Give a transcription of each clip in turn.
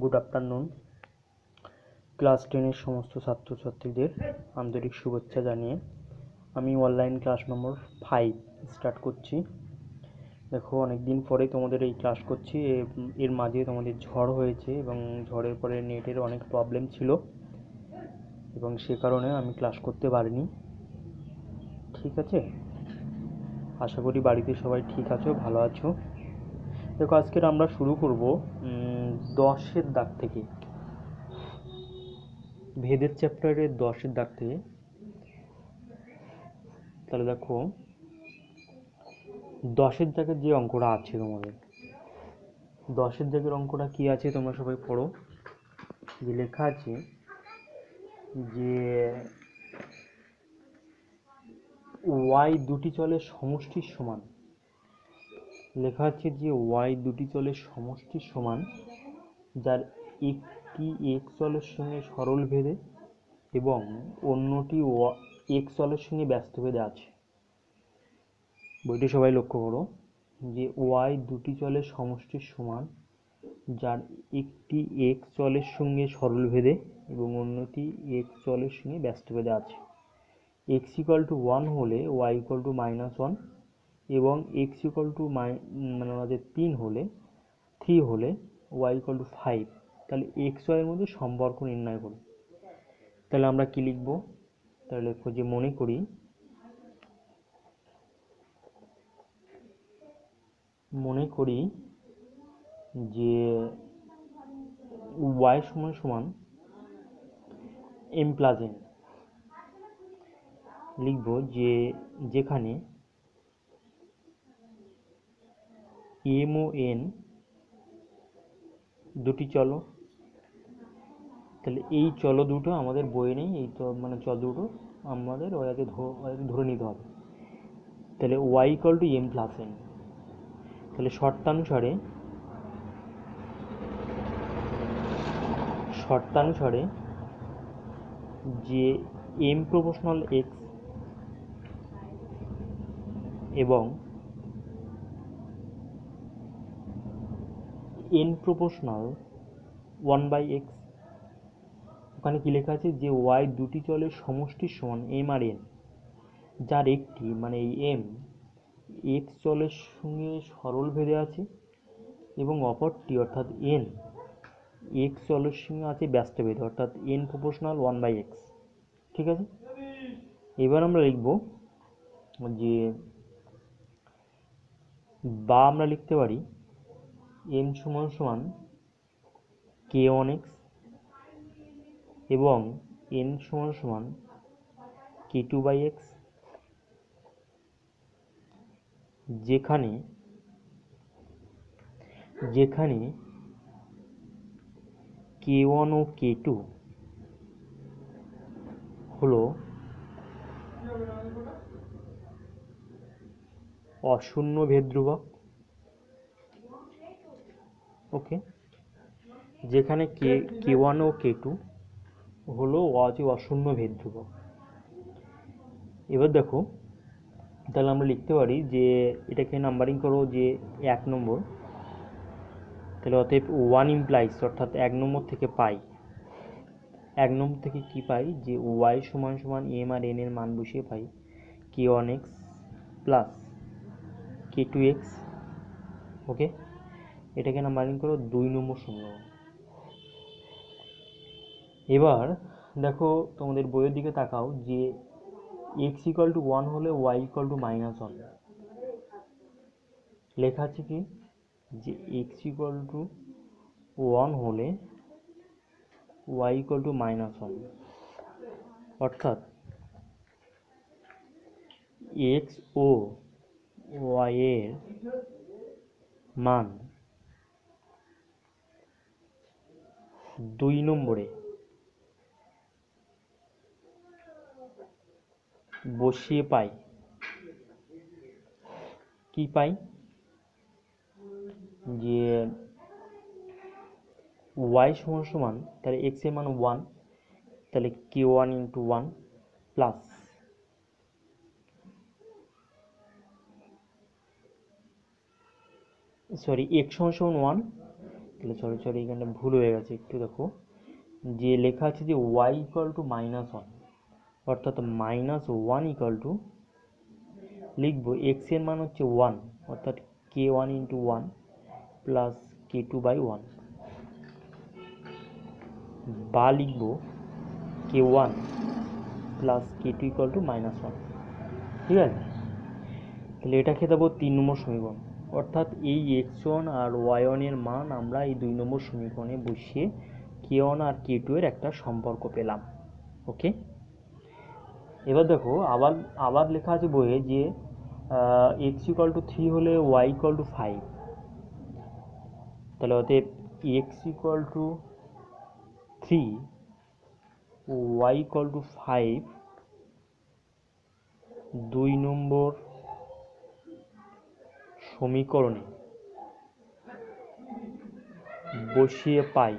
Good afternoon. Class 10-এর সমস্ত ছাত্রছাত্রীদের আন্তরিক শুভেচ্ছা জানিয়ে আমি অনলাইন ক্লাস নম্বর 5 স্টার্ট করছি। দেখো, অনেক দিন পরে তোমাদের এই ক্লাস করছি। এর মাঝে তোমাদের ঝড় হয়েছে এবং ঝড়ের পরে নেটের অনেক প্রবলেম ছিল এবং সে কারণে আমি ক্লাস করতে পারিনি। ঠিক আছে, আশা করি বাড়িতে সবাই ঠিক আছো, ভালো আছো। দেখো, আজকের আমরা শুরু করব 10-এর দাগ থেকে, ভেদের চ্যাপ্টারের 10-এর দাগ থেকে। তাহলে দেখো, 10-এর দাগের যে অঙ্কটা আছে তোমাদের, 10-এর দাগের অঙ্কটা কি আছে তোমরা সবাই পড়ো। যে লেখা আছে যে ওয়াই দুটি চলের সমষ্টির সমান, লেখা আছে যে ওয়াই দুটি চলের সমষ্টির সমান যার একটি এক্স চলের সঙ্গে সরল ভেদে এবং অন্যটি এক্স চলের সঙ্গে ব্যস্ত ভেদে আছে। বইটি সবাই লক্ষ্য করো যে ওয়াই দুটি চলের সমষ্টির সমান যার একটি এক্স চলের সঙ্গে সরল ভেদে এবং অন্যটি এক্স চলের সঙ্গে ব্যস্ত ভেদে আছে। এক্স ইকুয়াল টু 1 হলে ওয়াই ইকুয়াল টু -1 এবং এক্স ইকুয়াল টু মানে আমাদের 3 হলে ওয়াই ইকুয়াল টু 5। তাহলে এক্স ওয়াইয়ের মধ্যে সম্পর্ক নির্ণয় করি। তাহলে আমরা কি লিখব? তাহলে লিখব যে মনে করি যে ওয়াই সমান সমান এম প্লাস এন। লিখব যে যেখানে এম ও এন দুটি চলো। তাহলে এই চলো দুটো আমাদের বইয়ে নেই, এই তো মানে চল দুটো আমাদের ওয়াইকে ধরে নিতে হবে। তাহলে Y equal to M plus N. তাহলে শর্তানুসারে যে এম প্রপোর্শনাল এক্স এবং এন প্রপোর্শনাল 1/x, ওখানে কি লেখা আছে যে ওয়াই দুটি চলের সমষ্টির সমান এম আর এন যার একটি মানে এই এম এক্স চলের সঙ্গে সরল ভেদে আছে এবং অপরটি অর্থাৎ এন এক্স চলের সঙ্গে আছে ব্যস্ত ভেদে, অর্থাৎ এন প্রপোর্শনাল 1/x। ঠিক আছে, এবার আমরা লিখব যে বা আমরা লিখতে পারি এম সমান সমান k1x এবং n সমান সমান k2/x, যেখানে k1 ও k2 হলো অশূন্য ভেদ ধ্রুবক। ওকে, যেখানে k1 ও k2 হলো অশূন্য ভেদ ধ্রুবক। এবার দেখো, তাহলে আমরা লিখতে পারি যে এটাকে নাম্বারিং করো যে 1 নম্বর। তাহলে অতএব 1 ইমপ্লাইজ, অর্থাৎ 1 নম্বর থেকে পাই, 1 নম্বর থেকে কি পাই যে ওয়াই সমান সমান এম আর এন এর মান বসিয়ে পাই k1x প্লাস k2x। ওকে, এটাকে নাম্বারিং করো 2 নম্বর সমীকরণ। এবার দেখো, তোমাদের বইয়ের দিকে তাকাও যে x ইকুয়াল টু 1 হলে y ইকুয়াল টু -1 লেখা আছে কি যে x ইকুয়াল টু 1 হলে y ইকুয়াল টু -1, অর্থাৎ x ও y এর মান 2 নম্বরে বসিয়ে পাই কি পাই যে y সমান সমান, তাহলে x এর মান 1, তাহলে k1 ইন্টু 1 প্লাস x সমান সমান 1, তাহলে সরি এখানে ভুল হয়ে গেছে একটু, দেখো যে লেখা আছে যে ওয়াই ইকুয়াল টু -1, অর্থাৎ -1 ইকুয়াল টু লিখবো এক্স এর মান হচ্ছে 1, অর্থাৎ k1 ইন্টু 1 প্লাস k2/1, বা লিখবো k1 plus k2 equal to -1। ঠিক আছে, তাহলে এটাকে দেবো 3 নম্বর সমীকরণ। অর্থাৎ এই x1 আর y1 এর মান আমরা এই 2 নম্বর সমীকরণে বসিয়ে k1 আর k2 এর একটা সম্পর্ক পেলাম। ওকে, এবার দেখো আবার লেখা আছে বইয়ে যে x ইকুয়াল টু 3 হলে y ইকুয়াল টু 5, তাহলে অতএব x equal to 3 y equal to 5 2 number সমীকরণে বসিয়ে পাই,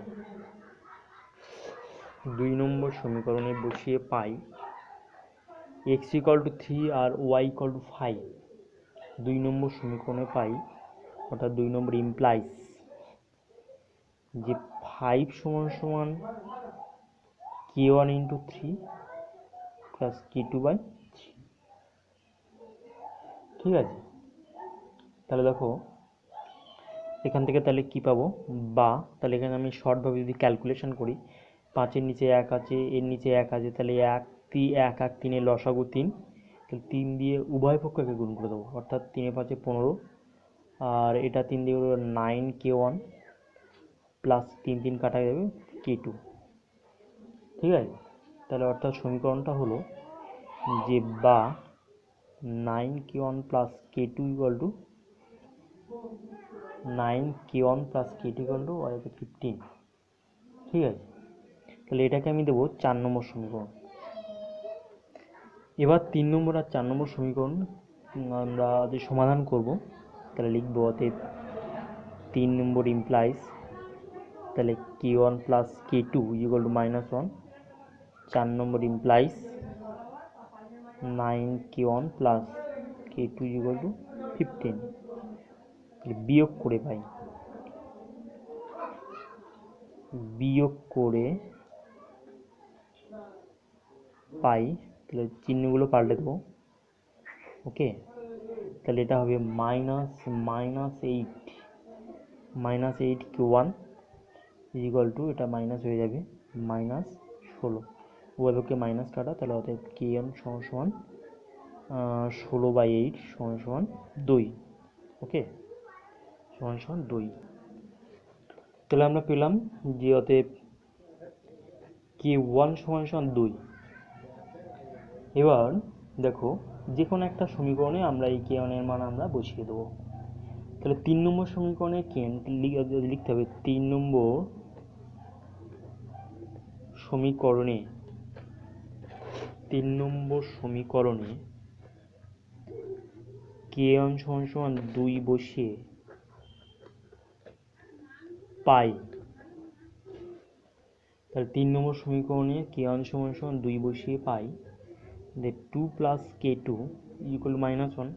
2 নম্বর সমীকরণে বসিয়ে পাই x ইকুয়াল টু 3 আর y ইকুয়াল টু 5, 2 নম্বর সমীকরণে পাই, অর্থাৎ 2 নম্বর ইমপ্লাইজ যে 5 সমান k1 ইন্টু 3 প্লাস k2/3। ঠিক আছে, তাহলে দেখো এখান থেকে তাহলে কি পাবো, বা তাহলে এখানে আমি শর্টভাবে যদি ক্যালকুলেশন করি, 5-এর নিচে 1 আছে, এর নিচে 1 আছে, তাহলে 1 3 লসাগু 3, তাহলে 3 দিয়ে উভয় পক্ষকে গুণ করে দেবো, অর্থাৎ 3 এ 5-এ 15, আর এটা 3 দিয়ে 9 k1 প্লাস 3 কাটা যাবে k2। ঠিক আছে, তাহলে অর্থাৎ সমীকরণটা হলো যে বা 9 k1 plus k2 equal to 9 k1 plus k2 equal to 15। ঠিক আছে, তাহলে এটাকে আমি দেবো 4 নম্বর সমীকরণ। এবার 3 নম্বর আর 4 নম্বর সমীকরণ আমরা যে সমাধান করব, তাহলে লিখবো অতএব 3 নম্বর ইমপ্লাইজ তাহলে k1 plus k2 equal to -1, 4 number implies 9 k1 plus k2 equal to 15। বিয়োগ করে পাই, তাহলে চিহ্নগুলো পাল্টে দেবো। ওকে, তাহলে এটা হবে -8 k1 ইকুয়াল টু, এটা মাইনাস হয়ে যাবে -16, উভয়পক্ষে মাইনাস কাটা, তাহলে অতএব kn সমান 16/8 সমান 2। ওকে, সমান 2। তাহলে আমরা পেলাম যে অতএব k1 সমান 2। এবার দেখো যে কোনো একটা সমীকরণে আমরা এই k1 এর মান আমরা বসিয়ে দেবো। তাহলে 3 নম্বর সমীকরণে লিখতে হবে 3 নম্বর সমীকরণে k1 সমান 2 বসিয়ে পাই, তাহলে 3 নম্বর সমীকরণে k1 সমান 2 বসিয়ে পাই 2 প্লাস k2 ইকুয়াল -1,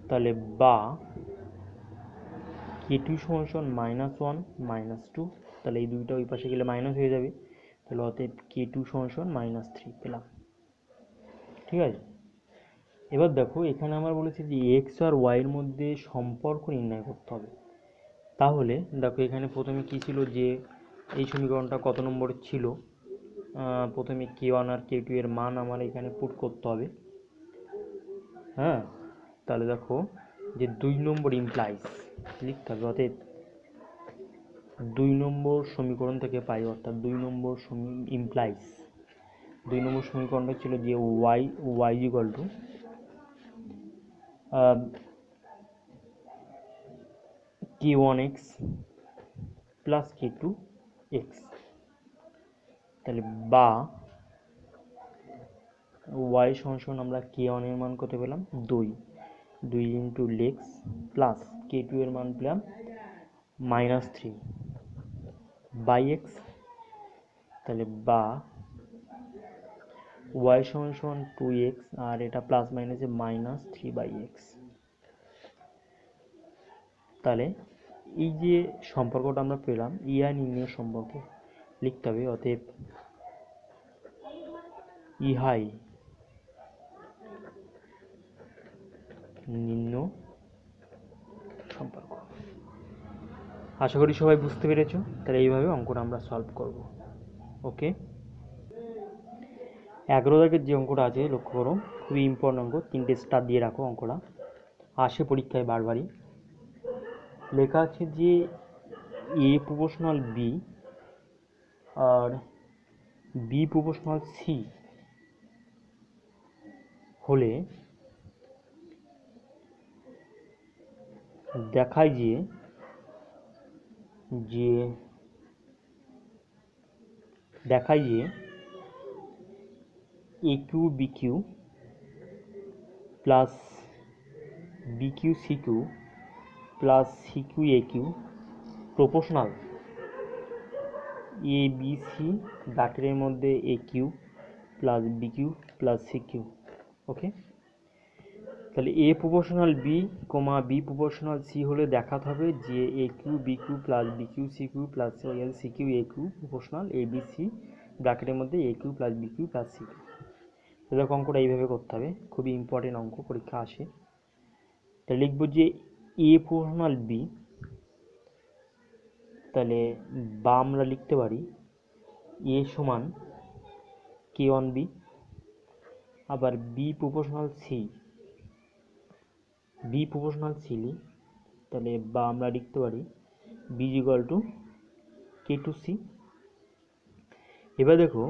তাহলে বা k2 সমান -1 -2, তাহলে এই দুইটা ওই পাশে গেলে মাইনাস হয়ে যাবে, তাহলে অতএব k2 সমান -3 পেলাম। ঠিক আছে, এবার দেখো এখানে আমার বলেছে যে এক্স আর ওয়াই এর মধ্যে সম্পর্ক নির্ণয় করতে হবে। তাহলে দেখো এখানে প্রথমে কি ছিল, যে এই সমীকরণটা কত নম্বর ছিল, প্রথমে k1 আর k2 এর মান আমার এখানে পুট করতে হবে। হ্যাঁ, তাহলে দেখো যে 2 নম্বর ইমপ্লাইজ লিখতে হবে, অতএব 2 নম্বর সমীকরণ থেকে পাই, অর্থাৎ 2 নম্বর ইমপ্লাইজ 2 নম্বর সমীকরণটা ছিল যে y equal two k1x plus k2x, তাহলে বা y সমান আমরা k1 এর মান কত পেলাম 2 ইন্টু x প্লাস k2 এর মান পেলাম -3 বাই x, তাহলে বা y সমান 2x আর এটা প্লাস মাইনাসে -3/x, তাহলে এই যে সম্পর্কটা আমরা পেলাম ইআই নির্ণয় সম্পর্ক লিখতে হবে। অতএব ইহাই নির্ণয় সম্পর্ক। আশা করি সবাই বুঝতে পেরেছো। তাহলে এইভাবে অঙ্কটা আমরা সলভ করব। ওকে, 11 দাগের যে অঙ্কটা আছে লক্ষ্য করো, খুবই ইম্পর্টেন্ট অঙ্ক, 3টে স্টার দিয়ে রাখো। অঙ্কটা আসে পরীক্ষায় বারবারই। লেখা আছে যে এ প্রপোর্শনাল বি আর বি প্রপোর্শনাল সি হলে দেখায় যে A cube B cube plus B cube C Q plus C cube A cube proportional A B C ব্র্যাকেটের মধ্যে A cube plus B cube plus C cube. Okay, তাহলে A proportional B comma B proportional C হলে দেখাতে হবে যে A cube B cube plus B cube C Q plus C cube A cube proportional A B C ব্র্যাকেটের মধ্যে A cube plus B cube plus C Q. তাহলে অঙ্কটা এইভাবে করতে হবে, খুবই ইম্পর্টেন্ট অঙ্ক, পরীক্ষা আসে। তাহলে লিখবো যে এ প্রপোর্শনাল বি, তাহলে বা আমরা লিখতে পারি এ সমান কে ওয়ান বি, আবার বি প্রপোর্শনাল সি তাহলে বা আমরা লিখতে পারি B equal to K two C. এবার দেখো,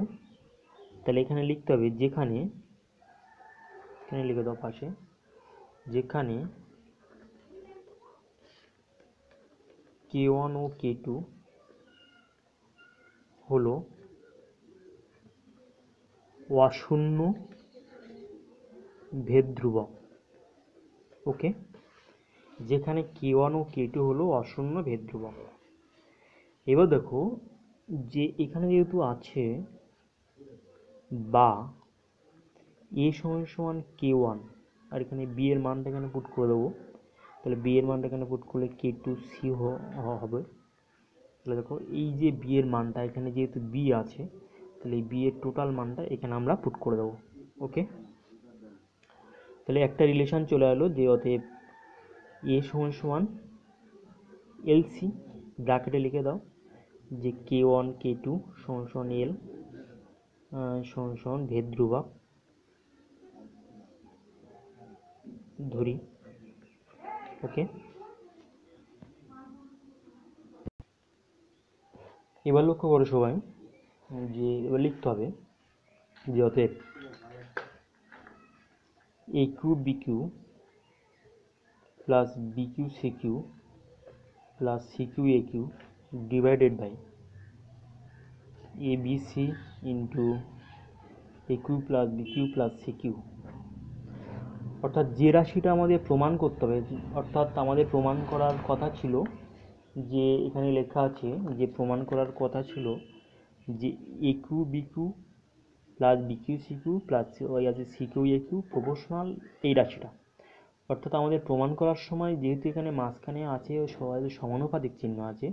তাহলে এখানে লিখতে হবে যেখানে, এখানে লিখে দাও পাশে, যেখানে কে ওয়ান ও কে টু হলো অশূন্য ভেদ ধ্রুবক। ওকে, যেখানে কে ওয়ান ও কে টু হলো অশূন্য ভেদ ধ্রুবক। এবার দেখো যে এখানে যেহেতু আছে বা এ সমান সমান কে ওয়ান, আর এখানে বি এর মানটা এখানে পুট করে দেবো। তাহলে বি এর মানটা এখানে পুট করলে কে টু সি হবে। তাহলে দেখো এই যে বি এর মানটা এখানে যেহেতু বি আছে, তাহলে এই বি এর টোটাল মানটা এখানে আমরা পুট করে দেবো। ওকে, তাহলে একটা রিলেশন চলে এলো যে অতএব এ সমান সমান এলসি, ব্র্যাকেটে লিখে দাও যে কে ওয়ান কে টু সমান সমান এল সমান সমান ভেদ ধ্রুবক ধরি। ওকে, এবার লক্ষ্য করো সবাই যে এবার লিখতে হবে যে অতএব A cube B cube plus B cube C Q plus C cube A cube divided by A B C into A cube plus B cube plus C Q. অর্থাৎ যে রাশিটা আমাদের প্রমাণ করতে হবে, অর্থাৎ আমাদের প্রমাণ করার কথা ছিল যে এখানে লেখা আছে যে প্রমাণ করার কথা ছিল যে A cube B cube plus B cube C Q plus ওই আছে C cube A cube proportional এই রাশিটা। অর্থাৎ আমাদের প্রমাণ করার সময় যেহেতু এখানে মাঝখানে আছে সবাই সমানুপাতিক চিহ্ন আছে,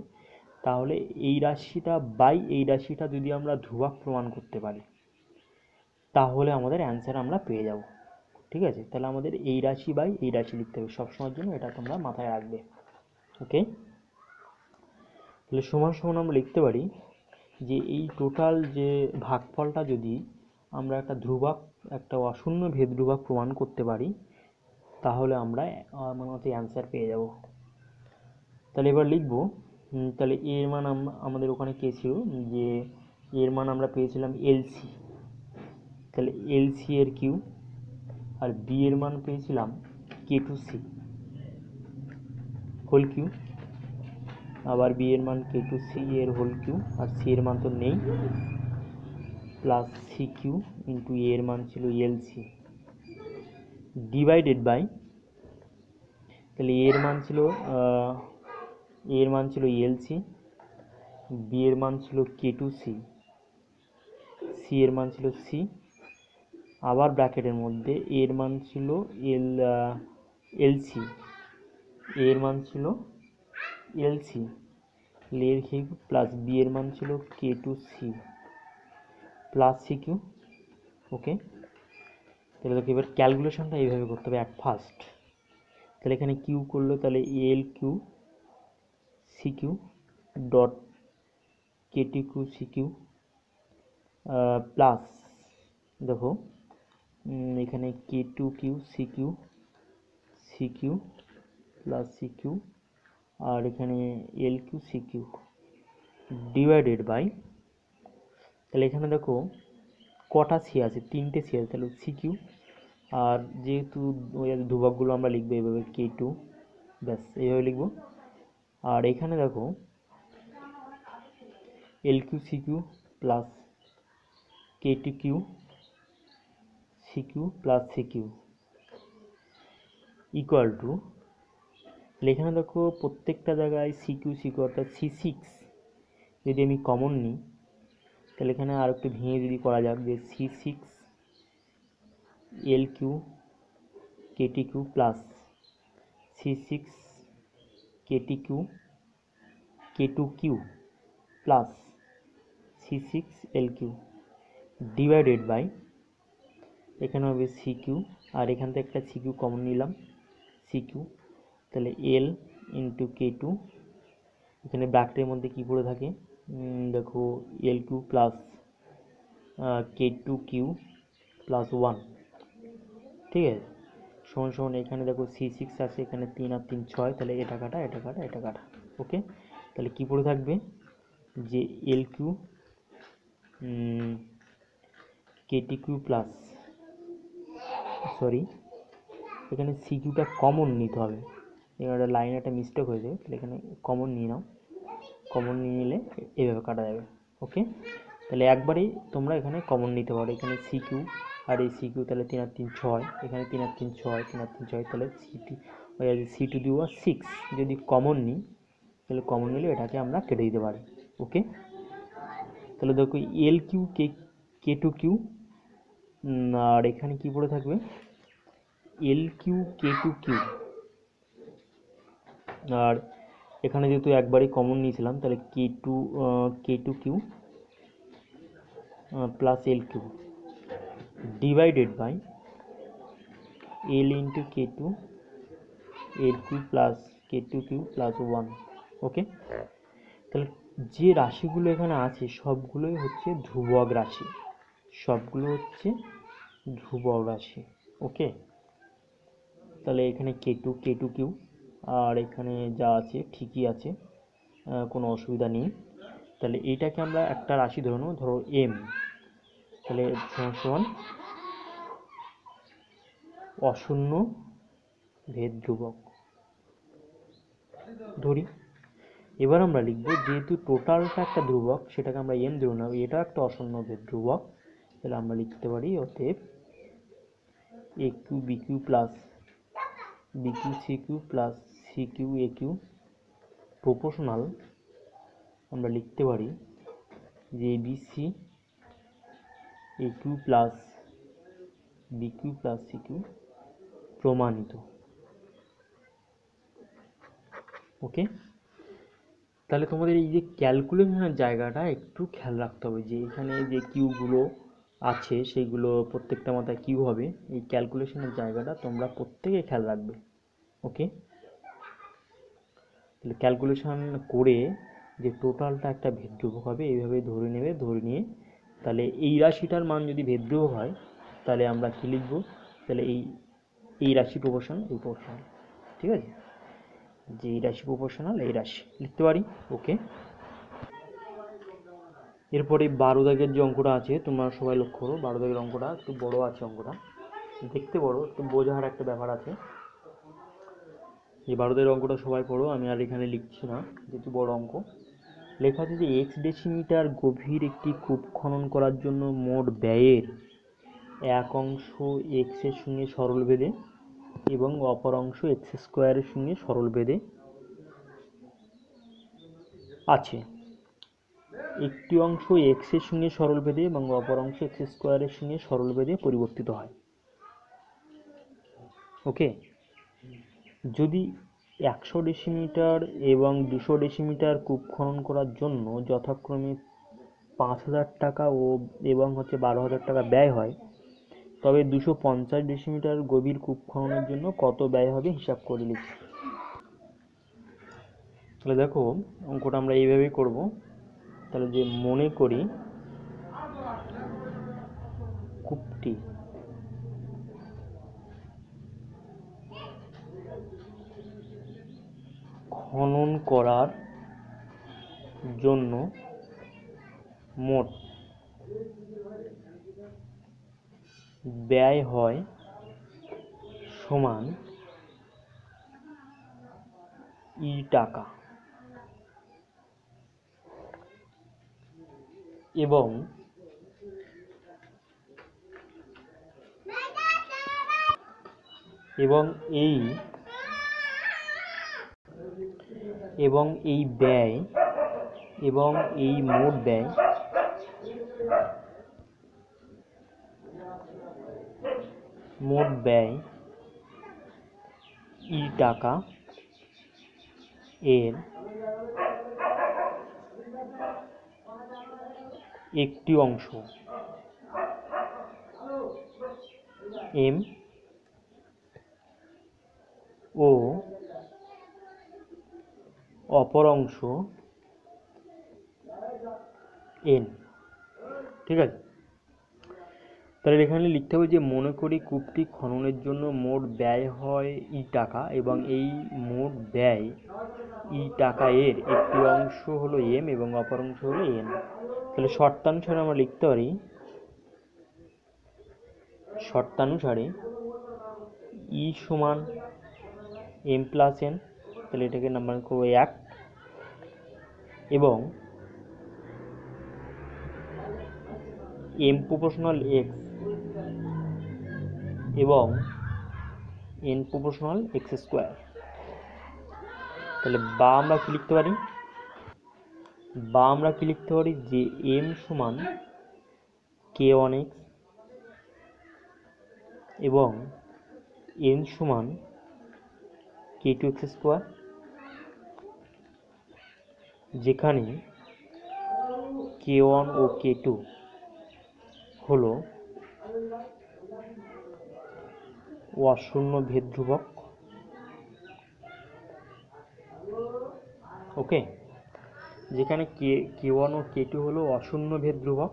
তাহলে এই রাশিটা বাই এই রাশিটা যদি আমরা ধ্রুবক প্রমাণ করতে পারি তাহলে আমাদের অ্যান্সার আমরা পেয়ে যাব। ঠিক আছে, তাহলে আমাদের এই রাশি বাই এই রাশি লিখতে হবে সবসময়ের জন্য, এটা তোমরা মাথায় রাখবে। ওকে, তাহলে সমান সমান আমরা লিখতে পারি যে এই টোটাল যে ভাগফলটা যদি আমরা একটা ধ্রুবক, একটা অশূন্য ভেদ ধ্রুবক প্রমাণ করতে পারি তাহলে আমরা মানে হচ্ছে অ্যান্সার পেয়ে যাব। তাহলে এবার লিখবো, তাহলে এর মান আমাদের ওখানে কে ছিল যে এর মান আমরা পেয়েছিলাম এলসি, তাহলে এলসি এর কিউ, আর বি এর মান পেয়েছিলাম কে টু সি হোল কিউ, আবার বি এর মান কে টু সি এর হোল কিউ, আর সি এর মান তো নেই, প্লাস সি কিউ ইন্টু এর মান ছিল এলসি ডিভাইডেড বাই, তাহলে এর মান ছিল এলসি, বি এর মান ছিল কে টু সি, সি এর মান ছিল সি, আবার ব্র্যাকেটের মধ্যে এর মান ছিল এলসি, এর মান ছিল এল সি, এর কিউব প্লাস বি এর মান ছিল K two C plus C cube. Okay, তাহলে দেখো এবার ক্যালকুলেশনটা এইভাবে করতে হবে অ্যাট ফার্স্ট। তাহলে এখানে কিউ করলে তাহলে L Q C cube dot K T cube C Q plus দেখো এখানে K two Q C Q plus C Q আর এখানে L Q C cube divided by, তাহলে এখানে দেখো কটা সি আছে, তিনটে সি আছে, তাহলে সি কিউ আর যেহেতু ওই ধ্রুবকগুলো আমরা লিখবো এইভাবে কে টু, ব্যাস এইভাবে লিখবো। আর এখানে দেখো L Q C Q plus K two Q C Q plus C Q equal to, তাহলে এখানে দেখো প্রত্যেকটা জায়গায় সি কিউ অর্থাৎ সি সিক্স যদি আমি কমন নিই, তাহলে এখানে আর একটু ভেঙে যদি করা যাক যে C six L Q K T Q plus C six K T Q K two Q plus C six L Q divided by, এখানে হবে সি কিউ আর এখান থেকে একটা সি কিউ কমন নিলাম সি কিউ, তাহলে এল ইন্টু কে টু, এখানে ব্র্যাকেটের মধ্যে কী পড়ে থাকে দেখো L cube plus K two Q plus one, ঠিক আছে, সমান সমান এখানে দেখো সি সিক্স আছে, এখানে 3 আর 3 6, তাহলে এটা কাটা এটা কাটা এটা কাটা। ওকে, তাহলে কী পড়ে থাকবে যে এল Q K T Q plus, sorry এখানে সি কিউটা কমন নিতে হবে, এখানে লাইনে একটা মিস্টেক হয়ে যাবে, তাহলে এখানে কমন নিয়ে নাও, কমন নিয়ে নিলে এইভাবে কাটা যাবে। ওকে, তাহলে একবারেই তোমরা এখানে কমন নিতে পারো, এখানে সি কিউ আর এই সি কিউ, তাহলে 3 আর 3 6, এখানে 3 আর 3 6 3 আর 3 6, তাহলে সি টু দি পাওয়ার 6 যদি কমন নিই, তাহলে কমন নিলে এটাকে আমরা কেটে দিতে পারি। ওকে, তাহলে দেখো L Q K two cube আর এখানে কি পড়ে থাকবে L Q K two cube, আর এখানে যেহেতু একবারই কমন নিয়েছিলাম তাহলে K two Q plus L Q divided by L into K two L cube plus K two Q plus one. Okay, তাহলে যে রাশিগুলো এখানে আছে সবগুলোই হচ্ছে ধ্রুবক রাশি, সবগুলো হচ্ছে ধ্রুবক রাশি। ওকে, তাহলে এখানে কে টু কিউ আর এখানে যা আছে ঠিকই আছে, কোনো অসুবিধা নেই। তাহলে এইটাকে আমরা একটা রাশি ধরে নেব, ধরো এম, তাহলে সমান অশূন্য ভেদ ধ্রুবক ধরি। এবার আমরা লিখব যেহেতু টোটালটা একটা ধ্রুবক সেটাকে আমরা এম ধরে নেব, এটা একটা অশূন্য ভেদ ধ্রুবক, তাহলে আমরা লিখতে পারি অতএব A cube B cube plus B cube C Q plus C cube A cube proportional, আমরা লিখতে পারি যে B C A cube plus B cube plus C cube প্রমাণিত। ওকে, তাহলে তোমাদের এই যে ক্যালকুলেশনের জায়গাটা একটু খেয়াল রাখতে হবে, যে এখানে যে কিউগুলো আছে সেইগুলো প্রত্যেকটা মাথায় কিউ হবে, এই ক্যালকুলেশনের জায়গাটা তোমরা প্রত্যেকে খেয়াল রাখবে। ওকে, তাহলে ক্যালকুলেশন করে যে টোটালটা একটা ভেদধ্রুবক হবে এইভাবে ধরে নেবে, ধরে নিয়ে তাহলে এই রাশিটার মান যদি ভেদধ্রুবক হয় তাহলে আমরা কী লিখব, তাহলে এই রাশি প্রপোর্শনাল এই প্রপোর্শনাল, ঠিক আছে, যে এই রাশি প্রপোর্শনাল এই রাশি লিখতে পারি। ওকে, এরপরে 12 দাগের যে অঙ্কটা আছে তোমরা সবাই লক্ষ্য করো, 12 দাগের অঙ্কটা একটু বড় আছে, অঙ্কটা দেখতে বড়, একটু বোঝার একটা ব্যাপার আছে। এই 12 দাগের অঙ্কটা সবাই পড়ো, আমি আর এখানে লিখছি না যেহেতু বড় অঙ্ক। লেখা আছে যে এক্স ডেসিমিটার গভীর একটি কূপ খনন করার জন্য মোট ব্যয়ের এক অংশ এক্স এর সঙ্গে সরল বেঁধে এবং অপর অংশ এক্স স্কোয়ারের সঙ্গে সরল বেঁধে আছে। একটি অংশ এক্স এর সঙ্গে সরল বেঁধে এবং অপর অংশ এক্স স্কোয়ারের সঙ্গে সরল বেঁধে পরিবর্তিত হয়। ওকে, যদি 100 ডেসিমিটার এবং 200 ডেসিমিটার কূপ খনন করার জন্য যথাক্রমে 5,000 টাকা এবং 12,000 টাকা ব্যয় হয়, তবে 250 ডেসিমিটার গভীর কূপ খননের জন্য কত ব্যয় হবে হিসাব করে লিখি। তাহলে দেখো অঙ্কটা আমরা এইভাবেই করব। তাহলে যে মনে করি কূপটি খনন করার জন্য মোট ব্যয় হয় সমান ই টাকা, এবং এই ব্যয় এবং এই মোট ব্যয় ই টাকা এর একটি অংশ এম ও অপর অংশ এন। ঠিক আছে, তাহলে এখানে লিখতে হবে যে মনে করি কূপটি খননের জন্য মোট ব্যয় হয় ই টাকা এবং এই মোট ব্যয় ই টাকা এর একটি অংশ হলো এম এবং অপর অংশ হলো এন। তাহলে শর্তানুসারে আমরা লিখতে পারি ই সমান এম প্লাস এন, তাহলে এটাকে নাম্বার করবো 1, এবং এম প্রপোর্শনাল এক্স এবং এন প্রপোর্শনাল এক্স স্কোয়ার। তাহলে আমরা কি লিখতে পারি যে এম সমান k1x এবং এন সমান k2x স্কোয়ার, যেখানে k1 ও k2 হলো অশূন্য ভেদ ধ্রুবক। ওকে, যেখানে k1 ও k2 হলো অশূন্য ভেদ ধ্রুবক।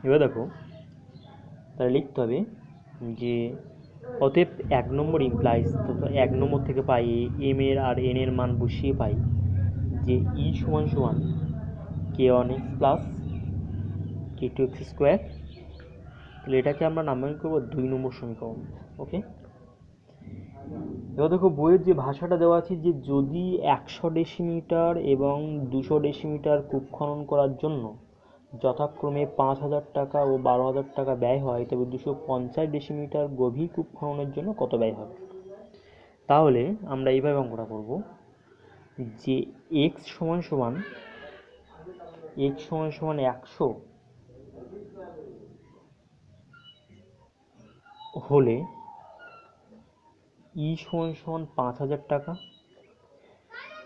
এবার দেখো, তাহলে লিখতে হবে যে অতএব 1 নম্বর ইমপ্লাইজ, তো 1 নম্বর থেকে পাই এম এর আর এন এর মান বসিয়ে পাই যে ই সমান k1x প্লাস k2x স্কোয়ার। তাহলে এটাকে আমরা নাম্বারিং করবো 2 নম্বর সমীকরণ। ওকে, এবার দেখো বইয়ের যে ভাষাটা দেওয়া আছে যে যদি 100 ডেসিমিটার এবং 200 ডেসিমিটার কূপ খনন করার জন্য যথাক্রমে 5,000 টাকা ও 12,000 টাকা ব্যয় হয়, তবে 250 ডেসিমিটার গভীর কূপ খননের জন্য কত ব্যয় হবে। তাহলে আমরা এইভাবে অঙ্কটা করব যে x সমান 100 হলে ই সমান 5,000 টাকা,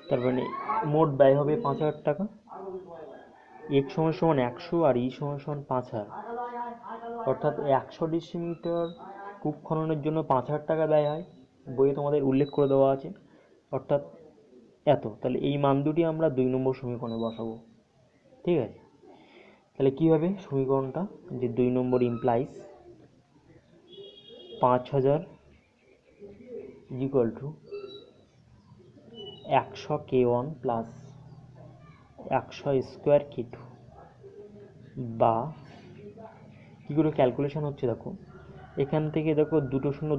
তার মানে মোট ব্যয় হবে 5,000 টাকা। x সমান 100 আর ই সমান 5,000, অর্থাৎ 100 ডেসিমিটার কূপ খননের জন্য 5,000 টাকা ব্যয় হয়, বইয়ে তোমাদের উল্লেখ করে দেওয়া আছে, অর্থাৎ এত। তাহলে এই মান দুটি আমরা 2 নম্বর সমীকরণে বসাবো। ঠিক আছে, তাহলে কী হবে সমীকরণটা, যে 2 নম্বর implies 5,000 equal to 100 k1 plus 100 square k2, বা কী করে ক্যালকুলেশন হচ্ছে দেখো, এখান থেকে দেখো 2 শূন্য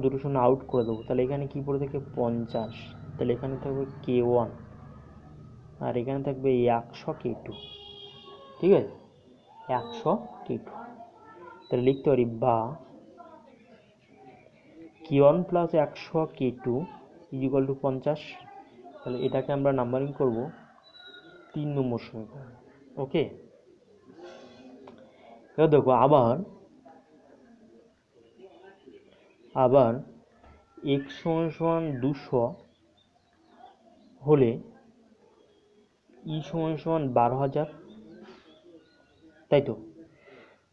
আউট করে দেবো, তাহলে এখানে কী পড়ে থাকে 50, তাহলে এখানে থাকবে k1 আর এখানে থাকবে 100 k2। ঠিক আছে, 100 k2, তাহলে লিখতে পারি বা k1 plus 100 k2 equal to 50। তাহলে এটাকে আমরা নাম্বারিং করব 3 নম্বর সমীকরণ। ওকে, এবার দেখো আবার x সমান 200 হলে ই সমান সমান 12,000, তাই তো?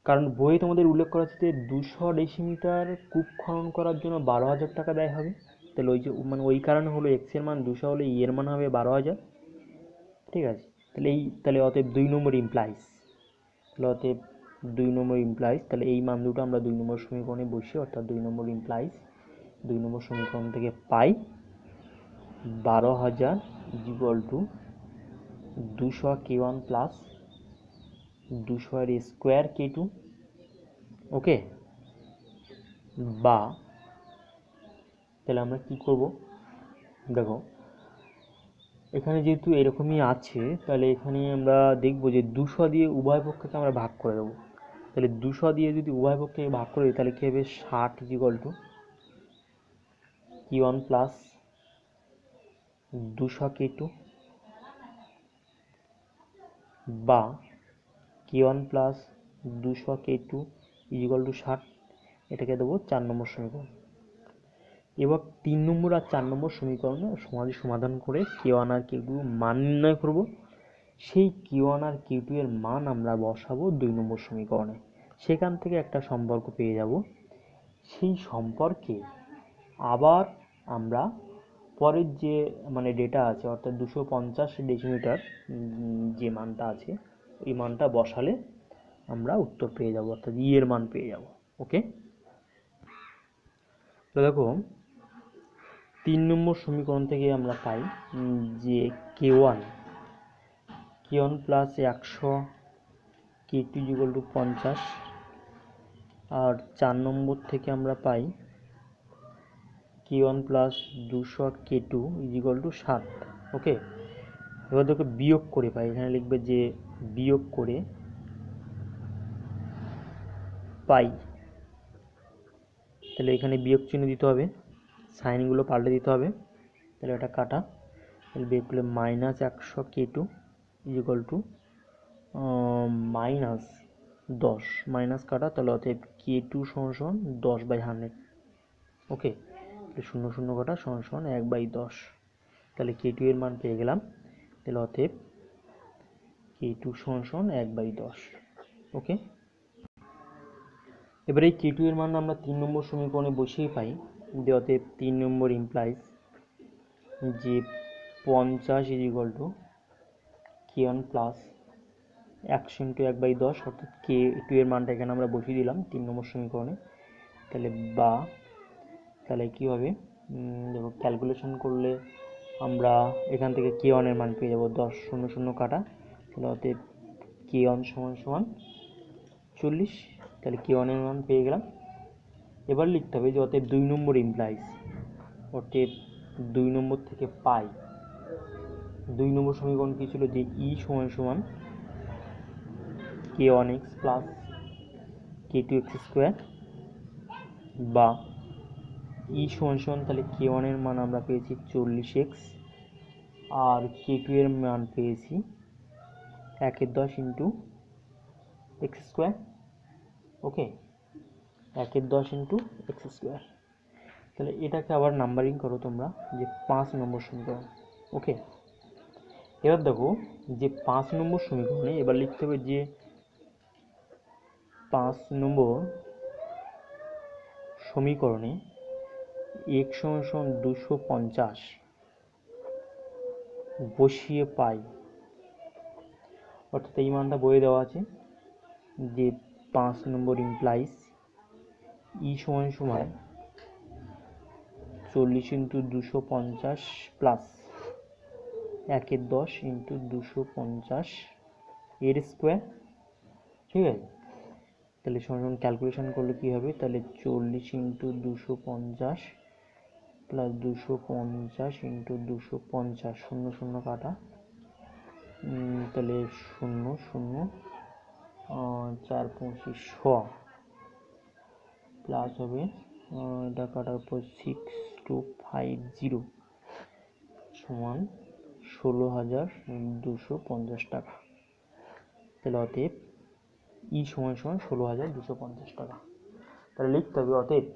কারণ বইয়ে তোমাদের উল্লেখ করা আছে যে 200 ডেসিমিটার কূপ খনন করার জন্য 12,000 টাকা ব্যয় হবে। তাহলে ওই যে মানে ওই কারণে হলো এক্স এর মান 200 হলে ই এর মান হবে 12,000। ঠিক আছে, তাহলে অতএব 2 নম্বর ইমপ্লাইজ, তাহলে এই মান দুটো আমরা 2 নম্বর সমীকরণে বসি, অর্থাৎ 2 নম্বর ইমপ্লাইজ 2 নম্বর সমীকরণ থেকে পাই 12,000 ইকুয়াল টু 200 k1 প্লাস 200 এর স্কোয়ার k2, ওকে। বা তাহলে আমরা কি করব, দেখো এখানে যেহেতু এরকমই আছে, তাহলে এখানে আমরা দেখব যে 200 দিয়ে উভয় পক্ষকে আমরা ভাগ করে দেবো। তাহলে 200 দিয়ে যদি উভয় পক্ষকে ভাগ করে দিই তাহলে কী হবে, 60 equal to k1 plus 200 k2 বা k1 plus 200 k2 equal to 60। এটাকে দেবো 4 নম্বর সমীকরণ। এবার 3 নম্বর আর 4 নম্বর সমীকরণে সমাধান করে k1 আর k2 মান নির্ণয় করব। সেই k1 আর k2 এর মান আমরা বসাবো 2 নম্বর সমীকরণে, সেখান থেকে একটা সম্পর্ক পেয়ে যাব। সেই সম্পর্কে আবার আমরা পরের যে মানে ডেটা আছে, অর্থাৎ 250 ডেসিমিটার যে মানটা আছে, ওই মানটা বসালে আমরা উত্তর পেয়ে যাব, অর্থাৎ ই এর মান পেয়ে যাব। ওকে, তো দেখো 3 নম্বর সমীকরণ থেকে আমরা পাই যে k1 plus 100 k2 equal to 50, আর 4 নম্বর থেকে আমরা পাই k1 plus 200 k2 equal to 60। ওকে, এবার দেখো বিয়োগ করে পাই, এখানে লিখবে যে বিয়োগ করে পাই, তাহলে এখানে বিয়োগ চিহ্ন দিতে হবে, সাইনগুলো পাল্টে দিতে হবে, তাহলে এটা কাটা, তাহলে বিয়োগ করলে minus 100 k2 equal to minus 10, minus কাটা, তাহলে অতএব k2 সমান 10/100। ওকে, তাহলে 0 0 কাটা সমান 1/10, তাহলে k2 এর মান পেয়ে গেলাম, তাহলে অতএব k2 সমান 1/10। ওকে, এবার এই k2 এর মান আমরা 3 নম্বর সমীকরণে বসিয়ে পাই, যে অতএব 3 নম্বর ইমপ্লাইজ যে 50 equal to k1 plus 100 into 1/10, অর্থাৎ k2 এর মানটা এখানে আমরা বসিয়ে দিলাম 3 নম্বর সমীকরণে। তাহলে বা তাহলে কী হবে, দেখো ক্যালকুলেশন করলে আমরা এখান থেকে k1 এর মান পেয়ে যাবো 10, 0 0 কাটা, তাহলে অতএব k1 সমান 40, তাহলে k1 এর মান পেয়ে গেলাম। এবার লিখতে হবে যে অতএব 2 নম্বর ইমপ্লাইজ, অতএব 2 নম্বর থেকে পাই, 2 নম্বর সমীকরণ কী ছিল, যে ই সমান k1x প্লাস k2x স্কোয়ার, বা ই সমান তাহলে k1 এর মান আমরা পেয়েছি 40x, আর k2 এর মান পেয়েছি 1/10 ইন্টু এক্স স্কোয়ার। ওকে, 1/10 ইন্টু এক্স স্কোয়ার। তাহলে এটাকে আবার নাম্বারিং করো তোমরা, যে 5 নম্বর সমীকরণ। ওকে, এবার দেখো যে 5 নম্বর সমীকরণে এবার লিখতে হবে যে 5 নম্বর সমীকরণে x সমান 250 বসিয়ে পাই, অর্থাৎ এই মানটা বইয়ে দেওয়া আছে, যে 5 নম্বর ইমপ্লাইজ ই সমান 40 ইন্টু 250 প্লাস 1/10 ইন্টু 250 এর স্কোয়ার। ঠিক আছে, তাহলে সমান ক্যালকুলেশন করলে কী হবে, তাহলে 40 ইন্টু 250 প্লাস 250 ইন্টু 250, 0 0 কাটা, তাহলে 0 0 4 25 100 প্লাস হবে এটা কাটার পর 6250 সমান 16,250 টাকা। তাহলে অতএব ই সমান 16,250 টাকা। তাহলে লিখতে হবে অতএব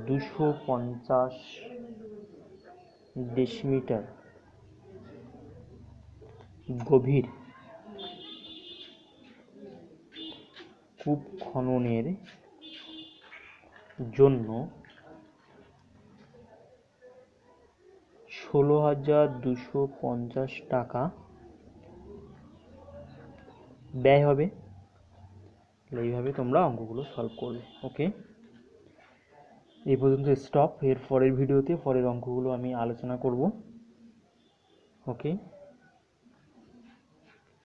250 ডেসিমিটার গভীর কূপ খননের জন্য 16,250 টাকা ব্যয় হবে। এইভাবে তোমরা অঙ্কগুলো সলভ করবে। ওকে, এই পর্যন্ত স্টপ। এর পরের ভিডিওতে পরের অঙ্কগুলো আমি আলোচনা করব। ওকে।